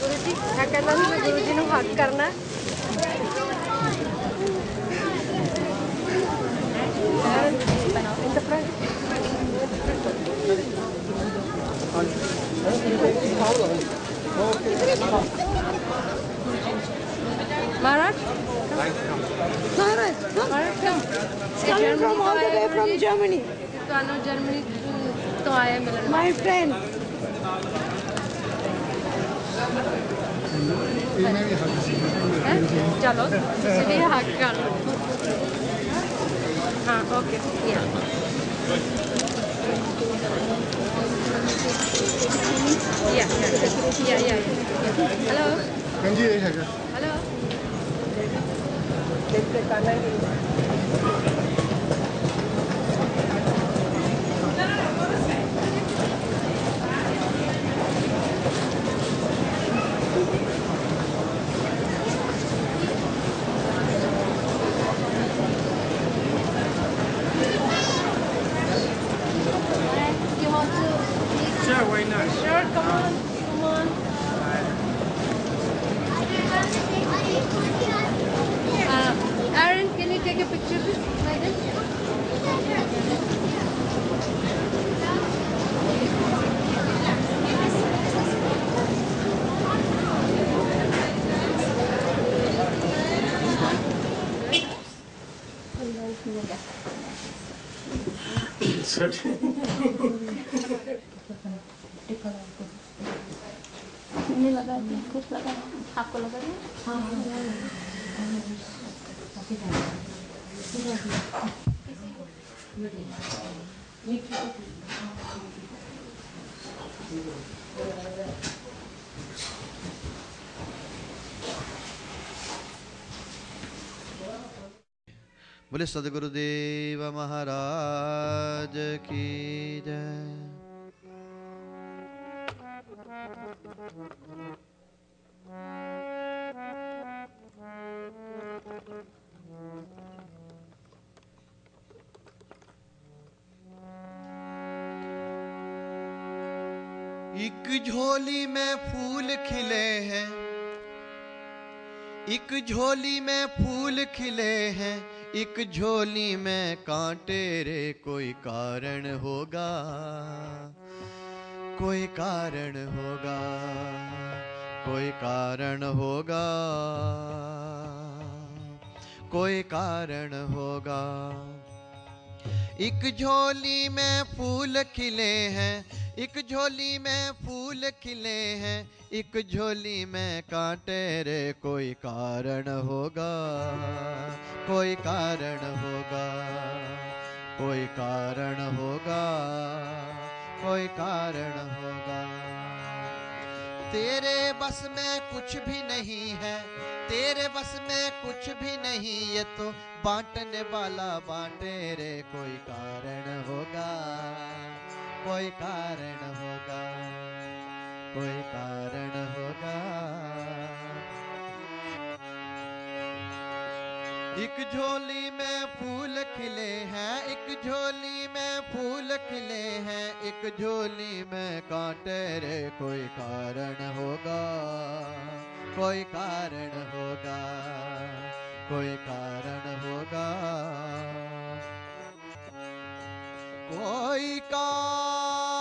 गुरुजी क्या करना है? गुरुजी ने हक करना है। Maharaj? Maharaj, come. Coming from all the way from Germany. तो आनो जर्मनी तो आए मिलन। My friend. चलो इसलिए हक कर लो। हाँ ओके या hello hello Sure, why not? Sure, come on. Aaron, can you take a picture of this like this? ini लगा दिया कुछ लगा आपको लगा दिया हाँ बोले सदगुरुदेव महाराज की जय। एक झोली में फूल खिले हैं, एक झोली में फूल खिले हैं, एक झोली में कांटे रे। कोई कारण होगा, कोई कारण होगा, कोई कारण होगा, कोई कारण होगा। एक झोली में फूल खिले हैं, एक झोली में फूल खिले हैं, एक झोली में कांटे रे। कोई कारण होगा, कोई कारण होगा, कोई कारण होगा, कोई कारण होगा। तेरे बस में कुछ भी नहीं है, तेरे बस में कुछ भी नहीं, ये तो बांटने वाला बांटे रे। कोई कारण होगा, कोई कारण होगा, कोई कारण होगा। एक झोली में फूल खिले हैं, एक झोली में फूल खिले हैं, एक झोली में कांटे रे। कोई कारण होगा, कोई कारण होगा, कोई कारण होगा, कोई कारण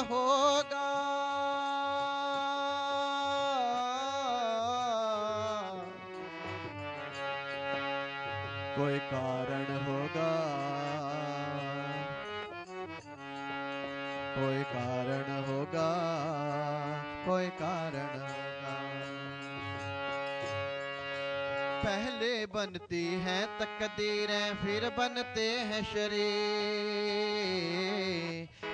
होगा, कोई कारण होगा, कोई कारण होगा, कोई कारण होगा। पहले बनती हैं तकदीरें, फिर बनते हैं शरीर।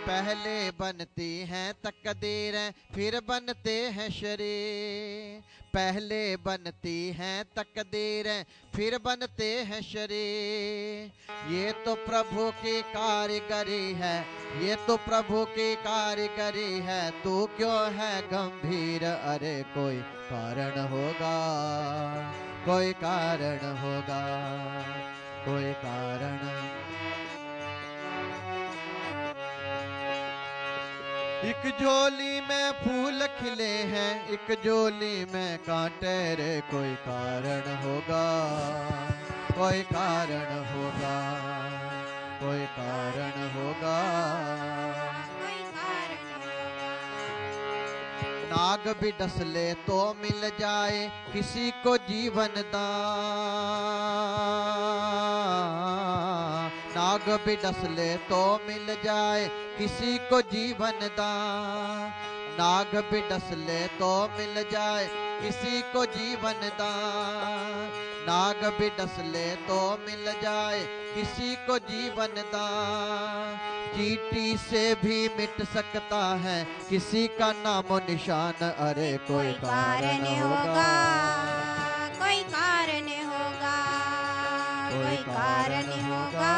पहले बनती हैं तकदीरें फिर बनते हैं शरीर। पहले बनती हैं तकदीरें फिर बनते हैं शरीर। ये तो प्रभु की कारीगरी है, ये तो प्रभु की कारीगरी है। तू क्यों है गंभीर? अरे कोई कारण होगा, कोई कारण होगा, कोई कारण। एक झोली में फूल खिले हैं, एक झोली में कांटे रे। कोई कारण होगा, कोई कारण होगा, कोई कारण होगा, कोई कारण होगा। नाग भी डस ले तो मिल जाए किसी को जीवन दान। नाग भी डस ले तो मिल जाए किसी को जीवन दान। नाग भी डस ले तो मिल जाए किसी को जीवन दान। नाग भी डस ले तो मिल जाए किसी को जीवन दान। चींटी से भी मिट सकता है किसी का नामो निशान। अरे कोई कारण होगा, कोई कारण होगा, कोई कारण होगा,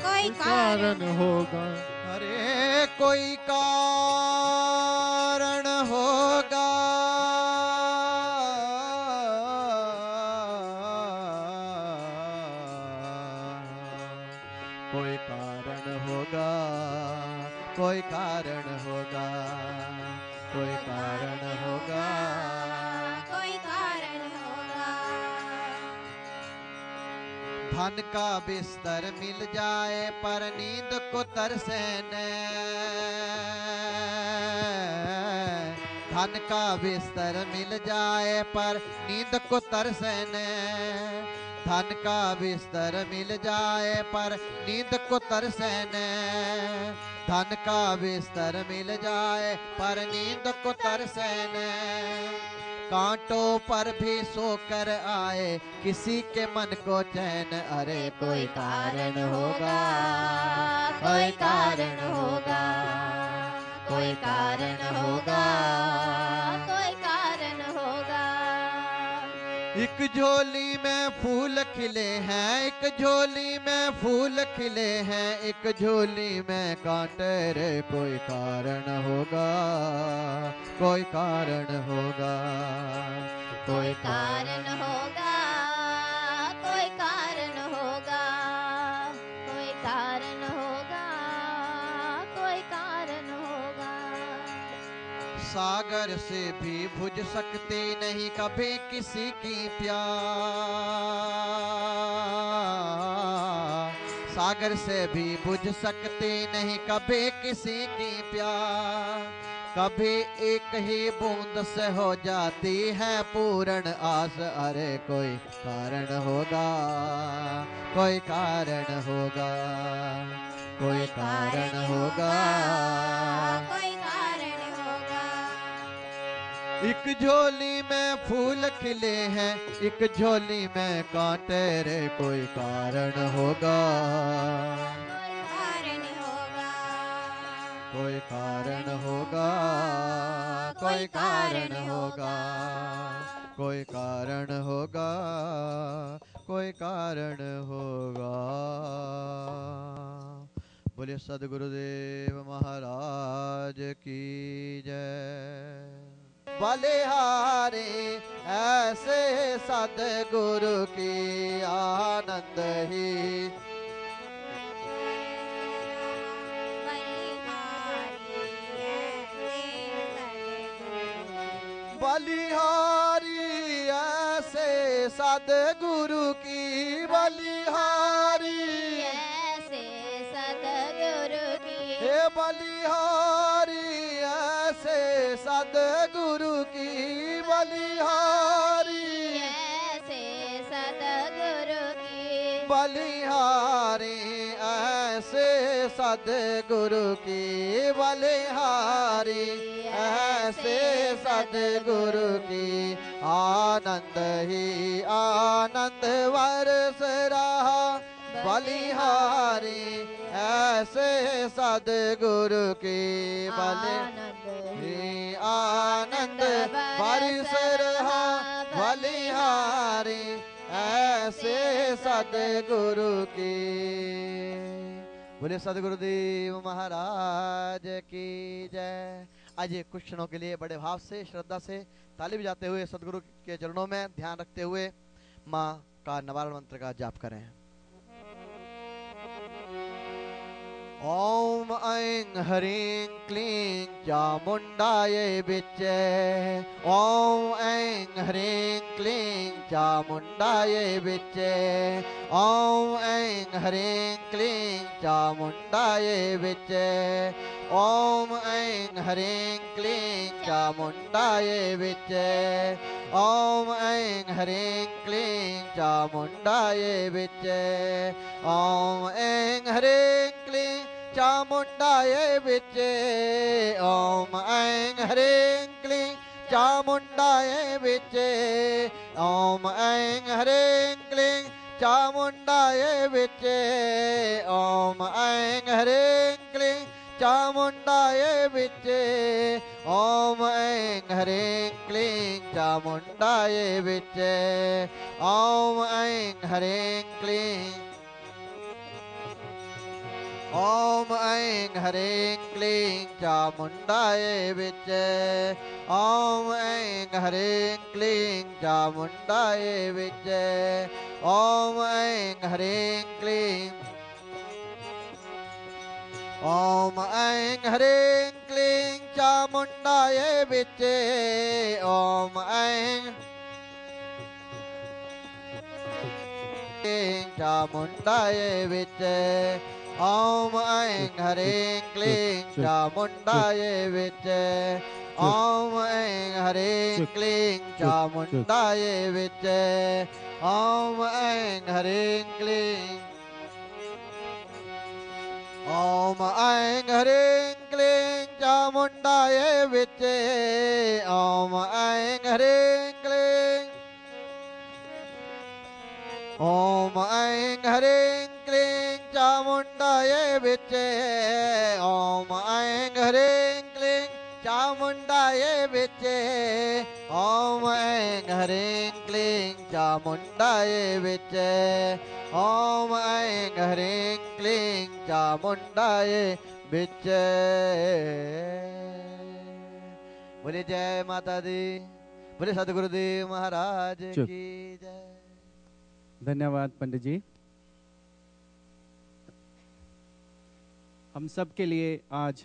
कोई कारण होगा। अरे कोई कारण होगा, कोई कारण होगा, कोई कारण होगा, कोई कारण होगा, कोई कारण होगा। धन का बिस्तर मिल जाए पर नींद को तरसे न। धन का बिस्तर मिल जाए पर नींद को तरसे न। धन का बिस्तर मिल जाए पर नींद को तरसे न। धन का बिस्तर मिल जाए पर नींद को तरसे न। कांटों पर भी सोकर आए किसी के मन को चैन। अरे कोई कारण होगा, कोई कारण होगा, कोई कारण होगा, कोई कारण होगा। एक झोली में फूल खिले हैं, एक झोली में फूल खिले हैं, एक झोली में कांटे रे। कोई कारण होगा, कोई कारण होगा, कोई कारण होगा, कोई कारण होगा, कोई कारण होगा, कोई कारण होगा। सागर से भी बुझ सकती नहीं कभी किसी की प्यास। सागर से भी बुझ सकती नहीं कभी किसी की प्यास। कभी एक ही बूंद से हो जाती है पूर्ण आस। अरे कोई कारण होगा, कोई कारण होगा, कोई कारण होगा, कोई कारण होगा। एक झोली में फूल खिले हैं, एक झोली में कांटे रे। कोई कारण होगा, कोई कारण होगा, कोई कारण होगा, कोई कारण होगा, कोई कारण होगा, कोई कारण होगा। बोले सद्गुरुदेव महाराज की जय। बलिहारी ऐसे सद्गुरु की आनंद ही। बलिहारी ऐसे सद्गुरु की, बलिहारी ऐसे सद्गुरु की, हे बलिहारी ऐसे सद्गुरु की, बलिहारी ऐसे सद्गुरु की, बलिहारी ऐसे सद्गुरु की, बलिहारी ऐसे सद्गुरु की। आनंद ही आनंद बरस रहा, बलिहारी ऐसे सदगुरु की भले ही आनंद बारिश रहा बलिहारी ऐसे सदगुरु की। बोले सदगुरुदेव महाराज की जय। आज कुछ क्षणों के लिए बड़े भाव से श्रद्धा से ताली बजाते हुए सदगुरु के चरणों में ध्यान रखते हुए माँ का नवारण मंत्र का जाप करें। ओम ऐं ह्रीं क्लीं चामुंडाय विच्चे। ओम ऐं ह्रीं क्लीं चामुंडाय विच्चे। ओम ऐं ह्रीं क्लीं चामुंडाय विच्चे। ओम ऐं ह्रीं क्लीं चामुंडाय विच्चे। ओम ऐं ह्रीं क्लीं चामुंडाय विच्चे। ओम ऐं ह्रीं क्लीं चामुंडाय विच्चे। ओम ऐं ह्रीं क्लीं चामुंडाय विच्चे। ओम ऐं ह्रीं क्लीं चामुंडाय विच्चे। ओम ऐं ह्रीं क्लीं चामुंडाय विच्चे। ओम ऐं ह्रीं क्लीं चामुंडाय विच्चे। ओम ऐं ह्रीं क्लीं। ओम ऐं ह्रीं क्लीं चामुंडाय विच्चे। ओम ऐं ह्रीं क्लीं चामुंडाय विच्चे। ओम ऐं ह्रीं क्लीं। ओम ऐं ह्रीं क्लीं चामुंडाय विच्चे। ओम ऐं क्लीं चामुंडाय विच्चे। ओम ऐं ह्रीं क्लीं चामुंडाय विच्चे। ओम ऐं ह्रीं क्लीं चामुंडाय विच्चे। ओम ऐं ह्रीं क्लीं। ओम ऐं ह्रीं क्लीं चामुंडाय विच्चे। ओम ऐं ह्रीं क्लीं। ओम ऐं ह्रीं क्लीं चामुंडाय विच्चे। ओम ऐं ह्रीं क्लीं चामुंडाय विच्चे। ओम ऐं ह्रीं क्लीं चामुंडाय विच्चे। ओम ऐं ह्रीं क्लीं चामुंडाय विच्चे। बोले जय माता दी। बोले सदगुरुदेव महाराज की जय। धन्यवाद पंडित जी। हम सब के लिए आज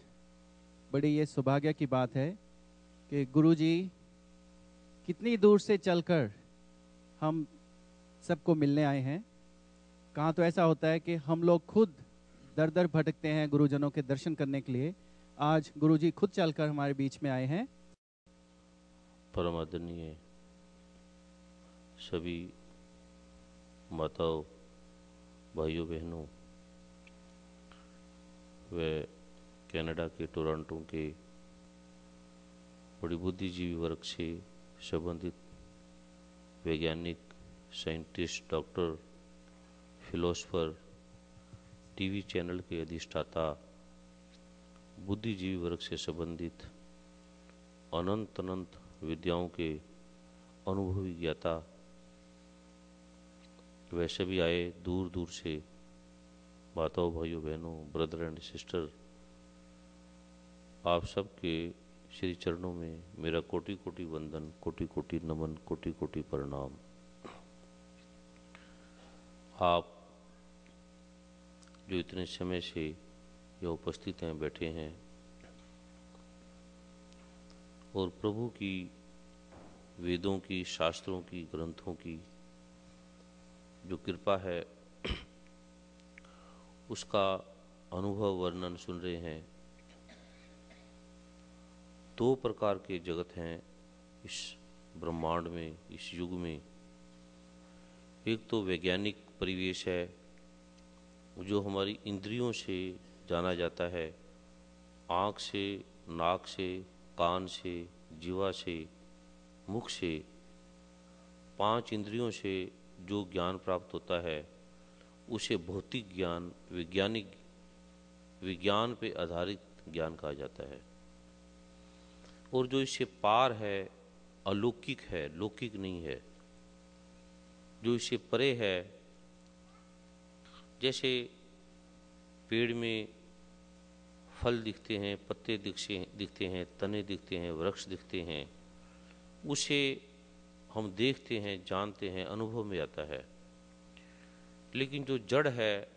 बड़ी ये सौभाग्य की बात है कि गुरुजी कितनी दूर से चलकर हम सबको मिलने आए हैं। कहाँ तो ऐसा होता है कि हम लोग खुद दर दर भटकते हैं गुरुजनों के दर्शन करने के लिए। आज गुरुजी खुद चलकर हमारे बीच में आए हैं। परम आदरणीय सभी माताओं, भाइयों, बहनों व कनाडा के टोरंटो के बड़ी बुद्धिजीवी वर्ग से संबंधित वैज्ञानिक, scientist, doctor, philosopher, TV channel के अधिष्ठाता, बुद्धिजीवी वर्ग से संबंधित अनंत अनंत विद्याओं के अनुभवी ज्ञाता वैसे भी आए दूर दूर से माताओं, भाइयों, बहनों, ब्रदर एंड सिस्टर, आप सबके श्री चरणों में मेरा कोटि कोटि वंदन, कोटि कोटि नमन, कोटि कोटि प्रणाम। आप जो इतने समय से यहाँ उपस्थित हैं, बैठे हैं और प्रभु की वेदों की, शास्त्रों की, ग्रंथों की जो कृपा है उसका अनुभव वर्णन सुन रहे हैं। दो प्रकार के जगत हैं इस ब्रह्मांड में, इस युग में। एक तो वैज्ञानिक परिवेश है जो हमारी इंद्रियों से जाना जाता है, आँख से, नाक से, कान से, जीवा से, मुख से, 5 इंद्रियों से जो ज्ञान प्राप्त होता है उसे भौतिक ज्ञान, वैज्ञानिक विज्ञान पे आधारित ज्ञान कहा जाता है। और जो इससे पार है, अलौकिक है, लौकिक नहीं है। जो इससे परे है, जैसे पेड़ में फल दिखते हैं, पत्ते दिखते हैं, तने दिखते हैं, वृक्ष दिखते हैं, उसे हम देखते हैं, जानते हैं, अनुभव में आता है। लेकिन जो जड़ है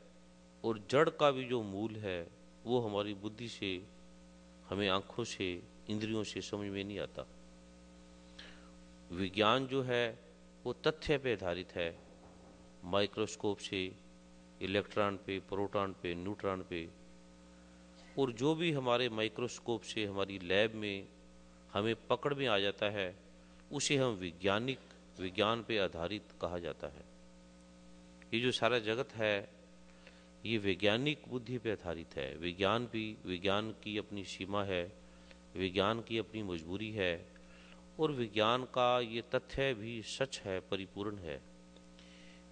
और जड़ का भी जो मूल है वो हमारी बुद्धि से, हमें आँखों से, इंद्रियों से समझ में नहीं आता। विज्ञान जो है वो तथ्य पे आधारित है, माइक्रोस्कोप से, इलेक्ट्रॉन पे, प्रोटॉन पे, न्यूट्रॉन पे, और जो भी हमारे माइक्रोस्कोप से हमारी लैब में हमें पकड़ में आ जाता है उसे हम विज्ञान पे आधारित कहा जाता है। ये जो सारा जगत है ये वैज्ञानिक बुद्धि पे आधारित है। विज्ञान की अपनी सीमा है, विज्ञान की अपनी मजबूरी है, और विज्ञान का ये तथ्य भी सच है, परिपूर्ण है।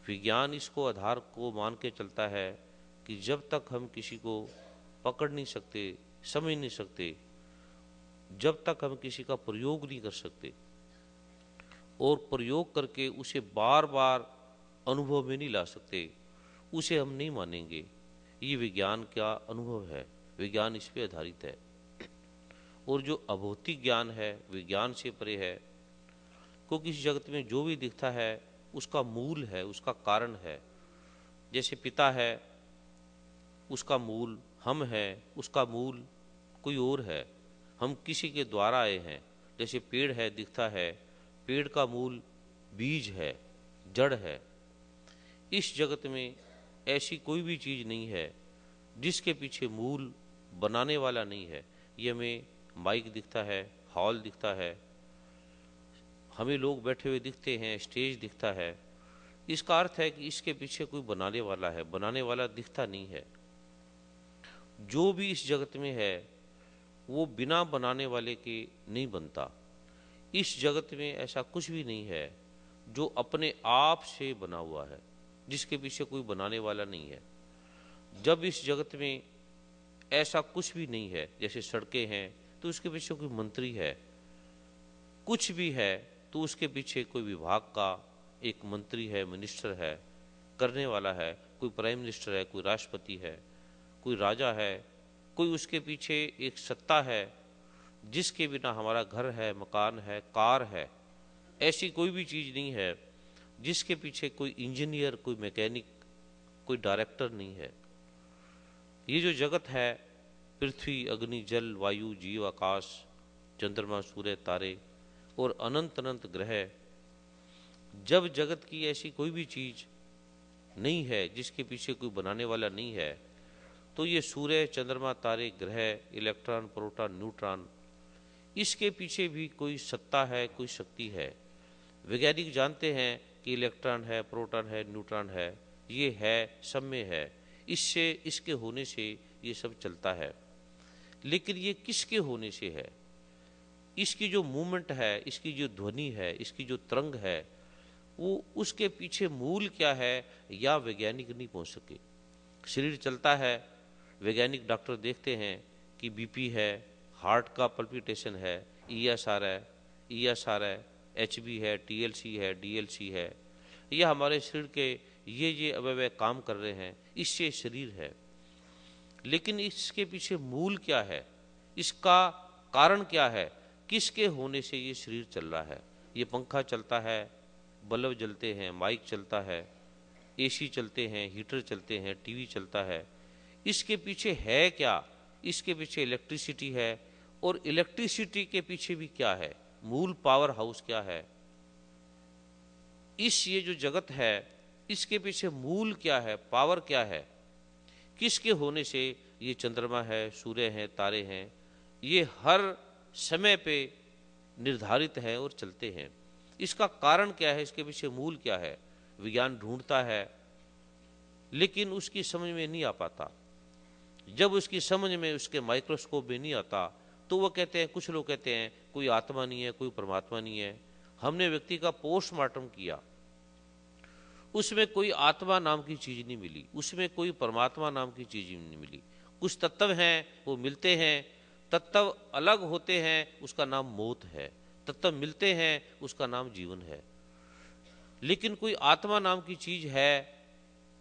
विज्ञान इसको आधार को मान के चलता है कि जब तक हम किसी को पकड़ नहीं सकते, समझ नहीं सकते, जब तक हम किसी का प्रयोग नहीं कर सकते और प्रयोग करके उसे बार बार अनुभव में नहीं ला सकते, उसे हम नहीं मानेंगे। ये विज्ञान का अनुभव है, विज्ञान इस पे आधारित है। और जो अभौतिक ज्ञान है विज्ञान से परे है, क्योंकि इस जगत में जो भी दिखता है उसका मूल है, उसका कारण है। जैसे पिता है, उसका मूल हम हैं, उसका मूल कोई और है, हम किसी के द्वारा आए हैं। जैसे पेड़ है, दिखता है, पेड़ का मूल बीज है, जड़ है। इस जगत में ऐसी कोई भी चीज़ नहीं है जिसके पीछे मूल बनाने वाला नहीं है। ये हमें माइक दिखता है, हॉल दिखता है, हमें लोग बैठे हुए दिखते हैं, स्टेज दिखता है, इसका अर्थ है कि इसके पीछे कोई बनाने वाला है, बनाने वाला दिखता नहीं है। जो भी इस जगत में है वो बिना बनाने वाले के नहीं बनता। इस जगत में ऐसा कुछ भी नहीं है जो अपने आप से बना हुआ है, जिसके पीछे कोई बनाने वाला नहीं है। जब इस जगत में ऐसा कुछ भी नहीं है, जैसे सड़कें हैं तो उसके पीछे कोई मंत्री है, कुछ भी है तो उसके पीछे कोई विभाग का एक मंत्री है, मिनिस्टर है, करने वाला है, कोई प्राइम मिनिस्टर है, कोई राष्ट्रपति है, कोई राजा है, कोई उसके पीछे एक सत्ता है जिसके बिना हमारा घर है, मकान है, कार है। ऐसी कोई भी चीज़ नहीं है जिसके पीछे कोई इंजीनियर, कोई मैकेनिक, कोई डायरेक्टर नहीं है। ये जो जगत है, पृथ्वी, अग्नि, जल, वायु, जीव, आकाश, चंद्रमा, सूर्य, तारे और अनंत अनंत ग्रह, जब जगत की ऐसी कोई भी चीज़ नहीं है जिसके पीछे कोई बनाने वाला नहीं है, तो ये सूर्य, चंद्रमा, तारे, ग्रह, इलेक्ट्रॉन, प्रोटॉन, न्यूट्रॉन, इसके पीछे भी कोई सत्ता है, कोई शक्ति है। वैज्ञानिक जानते हैं कि इलेक्ट्रॉन है, प्रोटॉन है, न्यूट्रॉन है, ये है, सब में है, इससे, इसके होने से ये सब चलता है। लेकिन ये किसके होने से है? इसकी जो मूवमेंट है, इसकी जो ध्वनि है, इसकी जो तरंग है, वो उसके पीछे मूल क्या है या वैज्ञानिक नहीं पहुंच सके। शरीर चलता है, वैज्ञानिक डॉक्टर देखते हैं कि बीपी है, हार्ट का पल्पिटेशन है, ईएसआर है, एचबी है, टीएलसी है, डीएलसी है, यह हमारे शरीर के ये अवयव काम कर रहे हैं, इससे शरीर है। लेकिन इसके पीछे मूल क्या है, इसका कारण क्या है, किसके होने से ये शरीर चल रहा है? ये पंखा चलता है, बल्ब जलते हैं, माइक चलता है, एसी चलते हैं, हीटर चलते हैं, टीवी चलता है, इसके पीछे है क्या? इसके पीछे इलेक्ट्रिसिटी है, और इलेक्ट्रिसिटी के पीछे भी क्या है? मूल पावर हाउस क्या है? ये जो जगत है इसके पीछे मूल क्या है, पावर क्या है, किसके होने से ये चंद्रमा है, सूर्य है, तारे हैं, ये हर समय पे निर्धारित है और चलते हैं। इसका कारण क्या है, इसके पीछे मूल क्या है? विज्ञान ढूंढता है लेकिन उसकी समझ में नहीं आ पाता। जब उसकी समझ में, उसके माइक्रोस्कोप में नहीं आता तो वो कहते हैं, कुछ लोग कहते हैं कोई आत्मा नहीं है, कोई परमात्मा नहीं है। हमने व्यक्ति का पोस्टमार्टम किया, उसमें कोई आत्मा नाम की चीज नहीं मिली, उसमें कोई परमात्मा नाम की चीज नहीं मिली, कुछ तत्व हैं वो मिलते हैं, तत्व अलग होते हैं उसका नाम मौत है, तत्व मिलते हैं उसका नाम जीवन है। लेकिन कोई आत्मा नाम की चीज है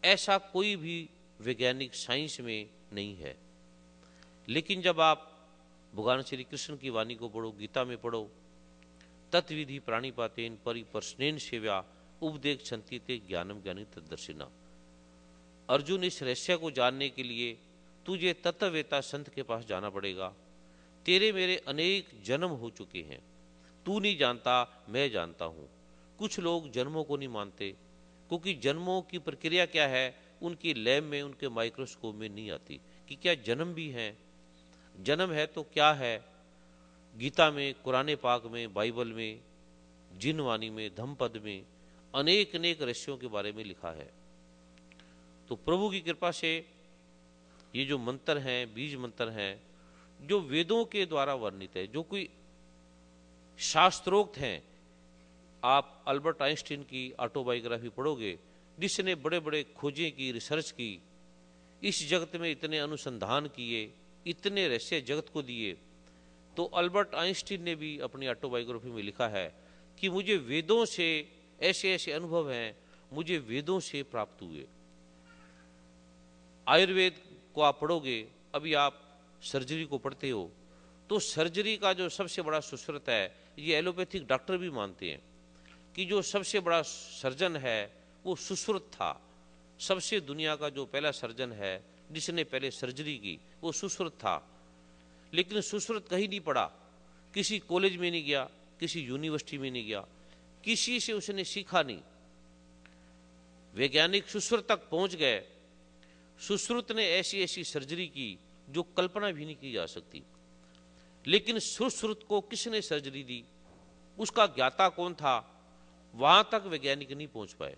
ऐसा कोई भी वैज्ञानिक साइंस में नहीं है। लेकिन जब आप भगवान श्री कृष्ण की वाणी को पढ़ो, गीता में पढ़ो, तत्विधि प्राणिपातेन परिप्रश्नेन सेव्या उपदेश छंतीते ज्ञानम ज्ञानी तद्दर्शिना। अर्जुन, इस रहस्य को जानने के लिए तुझे तत्ववेता संत के पास जाना पड़ेगा। तेरे मेरे अनेक जन्म हो चुके हैं, तू नहीं जानता, मैं जानता हूं। कुछ लोग जन्मों को नहीं मानते क्योंकि जन्मों की प्रक्रिया क्या है उनकी लैब में, उनके माइक्रोस्कोप में नहीं आती कि क्या जन्म भी है, जन्म है तो क्या है। गीता में, कुरान पाक में, बाइबल में, जिनवाणी में, धम्मपद में अनेक अनेक रहस्यों के बारे में लिखा है। तो प्रभु की कृपा से ये जो मंत्र हैं, बीज मंत्र हैं, जो वेदों के द्वारा वर्णित है, जो कोई शास्त्रोक्त हैं। आप अल्बर्ट आइंस्टीन की ऑटोबायोग्राफी पढ़ोगे, जिसने बड़े बड़े खोजें की, रिसर्च की, इस जगत में इतने अनुसंधान किए, इतने रहस्य जगत को दिए। तो अल्बर्ट आइंस्टीन ने भी अपनी ऑटोबायोग्राफी में लिखा है कि मुझे वेदों से ऐसे ऐसे अनुभव हैं, मुझे वेदों से प्राप्त हुए। आयुर्वेद को आप पढ़ोगे, अभी आप सर्जरी को पढ़ते हो, तो सर्जरी का जो सबसे बड़ा सुश्रुत है, ये एलोपैथिक डॉक्टर भी मानते हैं कि जो सबसे बड़ा सर्जन है वो सुश्रुत था। सबसे दुनिया का जो पहला सर्जन है जिसने पहले सर्जरी की वो सुश्रुत था। लेकिन सुश्रुत कहीं नहीं पढ़ा, किसी कॉलेज में नहीं गया, किसी यूनिवर्सिटी में नहीं गया, किसी से उसने सीखा नहीं। वैज्ञानिक सुश्रुत तक पहुंच गए। सुश्रुत ने ऐसी ऐसी सर्जरी की जो कल्पना भी नहीं की जा सकती। लेकिन सुश्रुत को किसने सर्जरी दी, उसका ज्ञाता कौन था, वहां तक वैज्ञानिक नहीं पहुंच पाए।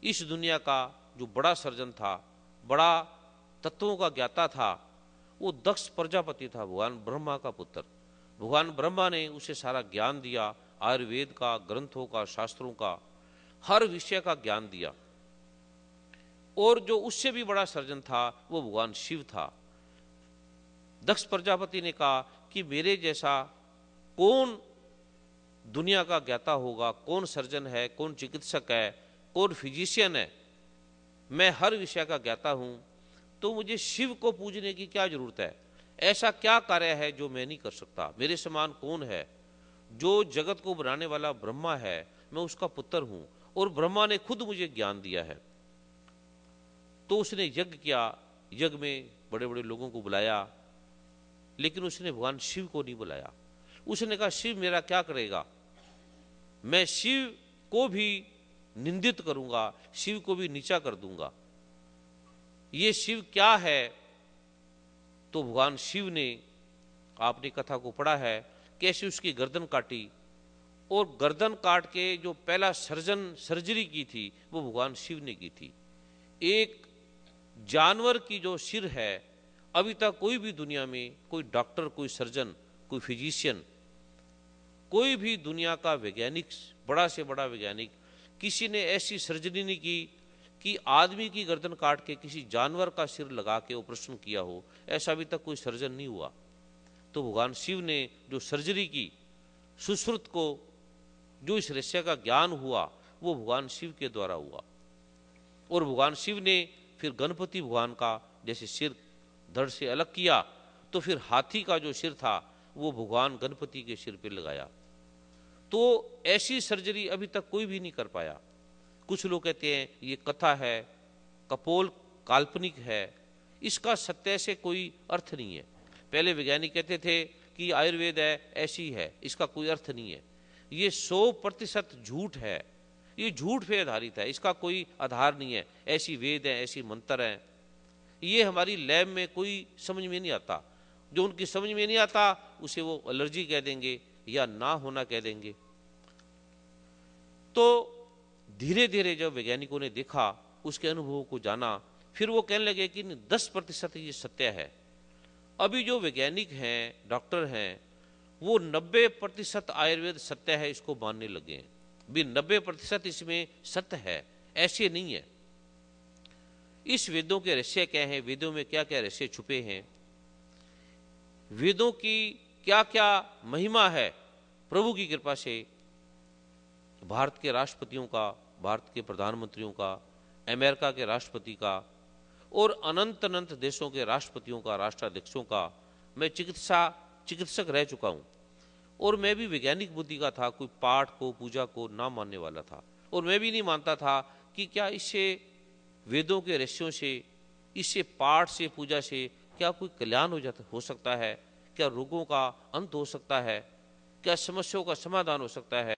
इस दुनिया का जो बड़ा सर्जन था, बड़ा तत्वों का ज्ञाता था, वो दक्ष प्रजापति था, भगवान ब्रह्मा का पुत्र। भगवान ब्रह्मा ने उसे सारा ज्ञान दिया, आयुर्वेद का, ग्रंथों का, शास्त्रों का, हर विषय का ज्ञान दिया। और जो उससे भी बड़ा सर्जन था वो भगवान शिव था। दक्ष प्रजापति ने कहा कि मेरे जैसा कौन दुनिया का ज्ञाता होगा, कौन सर्जन है, कौन चिकित्सक है, कौन फिजिशियन है, मैं हर विषय का ज्ञाता हूं, तो मुझे शिव को पूजने की क्या जरूरत है। ऐसा क्या कार्य है जो मैं नहीं कर सकता, मेरे समान कौन है। जो जगत को बनाने वाला ब्रह्मा है, मैं उसका पुत्र हूं और ब्रह्मा ने खुद मुझे ज्ञान दिया है। तो उसने यज्ञ किया, यज्ञ में बड़े बड़े लोगों को बुलाया, लेकिन उसने भगवान शिव को नहीं बुलाया। उसने कहा शिव मेरा क्या करेगा, मैं शिव को भी निंदित करूंगा, शिव को भी नीचा कर दूंगा, ये शिव क्या है। तो भगवान शिव ने, आपने कथा को पढ़ा है, कैसे उसकी गर्दन काटी, और गर्दन काट के जो पहला सर्जरी की थी वो भगवान शिव ने की थी। एक जानवर की जो सिर है, अभी तक कोई भी दुनिया में कोई डॉक्टर, कोई सर्जन, कोई फिजिशियन, कोई भी दुनिया का वैज्ञानिक, बड़ा से बड़ा वैज्ञानिक, किसी ने ऐसी सर्जरी नहीं की कि आदमी की गर्दन काट के किसी जानवर का सिर लगा के ऑपरेशन किया हो। ऐसा अभी तक कोई सर्जन नहीं हुआ। तो भगवान शिव ने जो सर्जरी की, सुश्रुत को जो इस रहस्य का ज्ञान हुआ वो भगवान शिव के द्वारा हुआ। और भगवान शिव ने फिर गणपति भगवान का जैसे सिर धड़ से अलग किया, तो फिर हाथी का जो सिर था वो भगवान गणपति के सिर पे लगाया। तो ऐसी सर्जरी अभी तक कोई भी नहीं कर पाया। कुछ लोग कहते हैं ये कथा है, कपोल काल्पनिक है, इसका सत्य से कोई अर्थ नहीं है। पहले वैज्ञानिक कहते थे कि आयुर्वेद है ऐसी है, इसका कोई अर्थ नहीं है। ये 100% झूठ है, ये झूठ पे आधारित है, इसका कोई आधार नहीं है। ऐसी वेद है, ऐसी मंत्र हैं, ये हमारी लैब में कोई समझ में नहीं आता। जो उनकी समझ में नहीं आता उसे वो एलर्जी कह देंगे या ना होना कह देंगे। तो धीरे धीरे जब वैज्ञानिकों ने देखा, उसके अनुभवों को जाना, फिर वो कहने लगे कि 10% ये सत्य है। अभी जो वैज्ञानिक हैं, डॉक्टर हैं, वो 90% आयुर्वेद सत्य है इसको मानने लगे हैं। भी 90% इसमें सत्य है, ऐसे नहीं है। इस वेदों के रहस्य क्या हैं, वेदों में क्या क्या रहस्य छुपे हैं, वेदों की क्या क्या महिमा है। प्रभु की कृपा से भारत के राष्ट्रपतियों का, भारत के प्रधानमंत्रियों का, अमेरिका के राष्ट्रपति का और अनंत अनंत देशों के राष्ट्रपतियों का, राष्ट्राध्यक्षों का मैं चिकित्सक रह चुका हूं। और मैं भी वैज्ञानिक बुद्धि का था, कोई पाठ को, पूजा को ना मानने वाला था। और मैं भी नहीं मानता था कि क्या इससे, वेदों के रहस्यों से, इससे पाठ से, पूजा से क्या कोई कल्याण हो सकता है, क्या रोगों का अंत हो सकता है, क्या समस्याओं का समाधान हो सकता है।